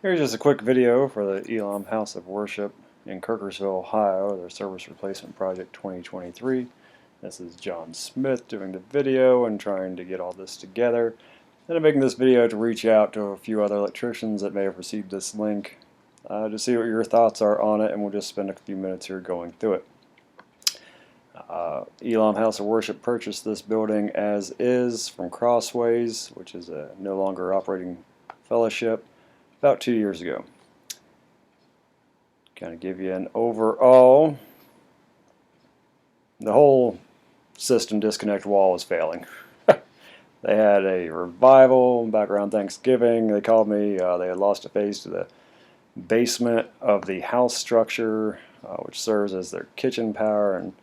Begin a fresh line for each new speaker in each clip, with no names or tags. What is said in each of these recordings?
Here's just a quick video for the Elim House of Worship in Kirkersville, Ohio, their Service Replacement Project 2023. This is John Smith doing the video and trying to get all this together. And I'm making this video to reach out to a few other electricians that may have received this link to see what your thoughts are on it, and we'll just spend a few minutes here going through it. Elim House of Worship purchased this building as is from Crossways, which is a no longer operating fellowship, about 2 years ago. Kind of give you an overall. The whole system disconnect wall is failing. They had a revival back around Thanksgiving. They called me. They had lost a phase to the basement of the house structure, which serves as their kitchen power, and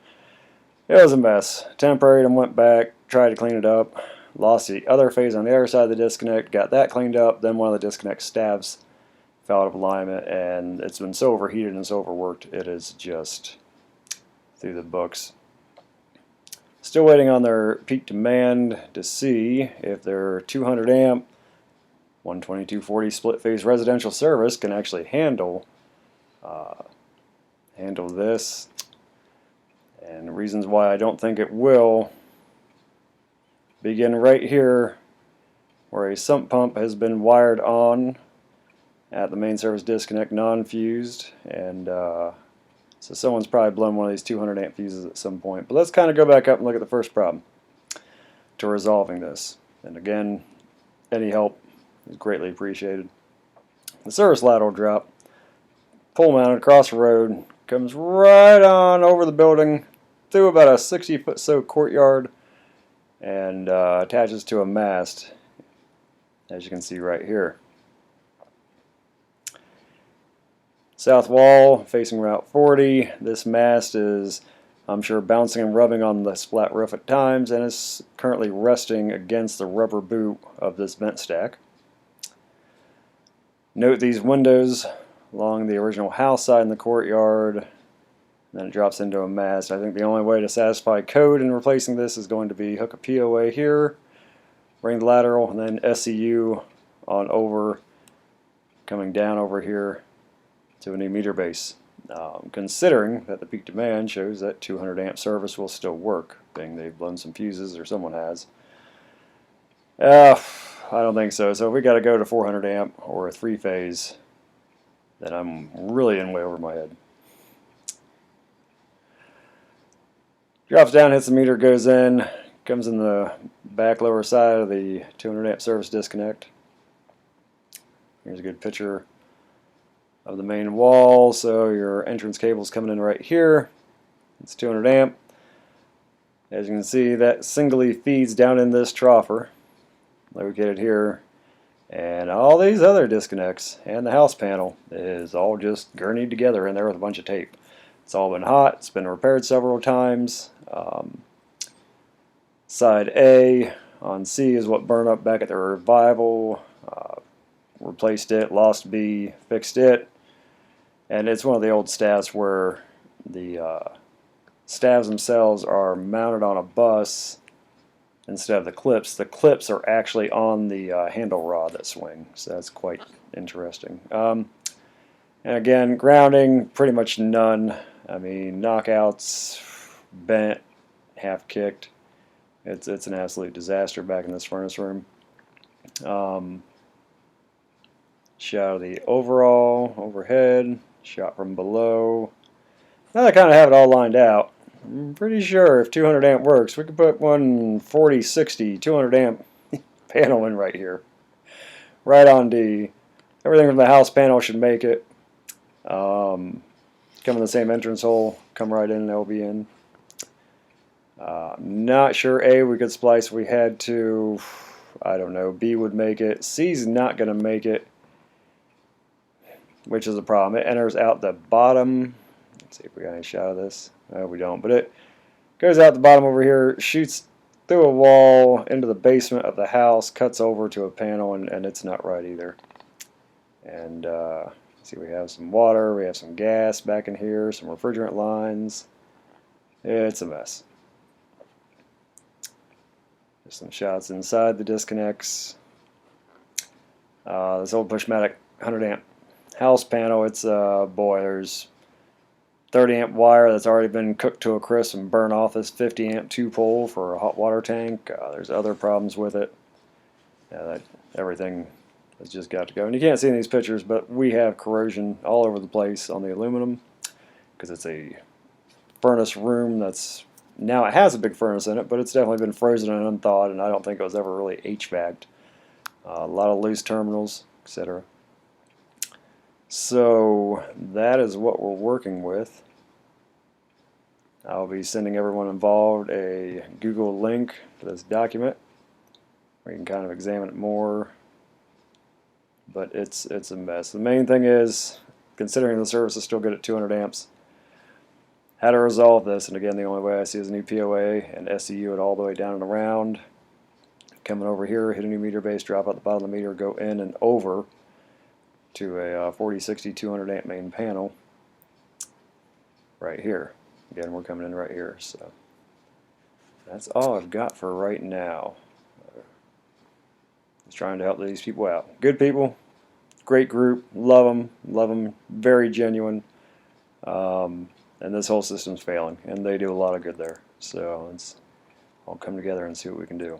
it was a mess. Temporary and went back, tried to clean it up. Lost the other phase on the other side of the disconnect, got that cleaned up, then one of the disconnect stabs fell out of alignment, and it's been so overheated and so overworked, it is just through the books. Still waiting on their peak demand to see if their 200 amp 12240 split phase residential service can actually handle this, and the reasons why I don't think it will begin right here, where a sump pump has been wired on at the main service disconnect, non-fused, and so someone's probably blown one of these 200 amp fuses at some point. But let's kind of go back up and look at the first problem to resolving this. And again, any help is greatly appreciated. The service lateral drop, pole mounted across the road, comes right on over the building through about a 60-foot so courtyard, and attaches to a mast, as you can see right here. South wall facing Route 40. This mast is, I'm sure, bouncing and rubbing on this flat roof at times, and is currently resting against the rubber boot of this vent stack. Note these windows along the original house side in the courtyard. Then it drops into a mast. I think the only way to satisfy code in replacing this is going to be hook a POA here, bring the lateral, and then SCU on over, coming down over here to a new meter base. Considering that the peak demand shows that 200 amp service will still work, being they've blown some fuses, or someone has. I don't think so. So if we got to go to 400 amp or a 3-phase, then I'm really in way over my head. Drops down, hits the meter, goes in, comes in the back lower side of the 200 amp service disconnect. Here's a good picture of the main wall. So your entrance cable's coming in right here. It's 200 amp. As you can see, that singly feeds down in this troffer located here, and all these other disconnects and the house panel is all just gurneyed together in there with a bunch of tape. It's all been hot. It's been repaired several times. Side A on C is what burned up back at the revival. Replaced it, lost B, fixed it, and it's one of the old stabs where the stabs themselves are mounted on a bus instead of the clips. The clips are actually on the handle rod that swing, so that's quite interesting. And again, grounding, pretty much none. I mean, knockouts, bent, half kicked. It's an absolute disaster back in this furnace room. Shot of the overall, overhead, shot from below. Now that I kind of have it all lined out, I'm pretty sure if 200 amp works, we could put one 40, 60, 200 amp panel in right here. Right on D. Everything from the house panel should make it. Come in the same entrance hole, come right in and it'll be in. Not sure A we could splice if we had to. I don't know. B would make it. C's not going to make it, which is a problem. It enters out the bottom. Let's see if we got any shot of this. No, we don't. But it goes out the bottom over here, shoots through a wall into the basement of the house, cuts over to a panel, and it's not right either. And see, we have some water, we have some gas back in here, some refrigerant lines. It's a mess. There's some shots inside the disconnects. This old Pushmatic 100 amp house panel, it's boy, there's 30 amp wire that's already been cooked to a crisp and burned off this 50 amp 2-pole for a hot water tank. There's other problems with it. Everything has just got to go. And you can't see in these pictures, but we have corrosion all over the place on the aluminum because it's a furnace room that's now it has a big furnace in it, but it's definitely been frozen and unthawed, and I don't think it was ever really HVAC'd. A lot of loose terminals, etc. So that is what we're working with. I'll be sending everyone involved a Google link to this document where you can kind of examine it more. But it's a mess. The main thing is, considering the service is still good at 200 amps, how to resolve this. And again, the only way I see is a new POA and SCU it all the way down and around. Coming over here, hit a new meter base, drop out the bottom of the meter, go in and over to a 4060 200 amp main panel right here. Again, we're coming in right here. So that's all I've got for right now. Just trying to help these people out. Good people, great group, love them, very genuine. And this whole system's failing, and they do a lot of good there. So let's all come together and see what we can do.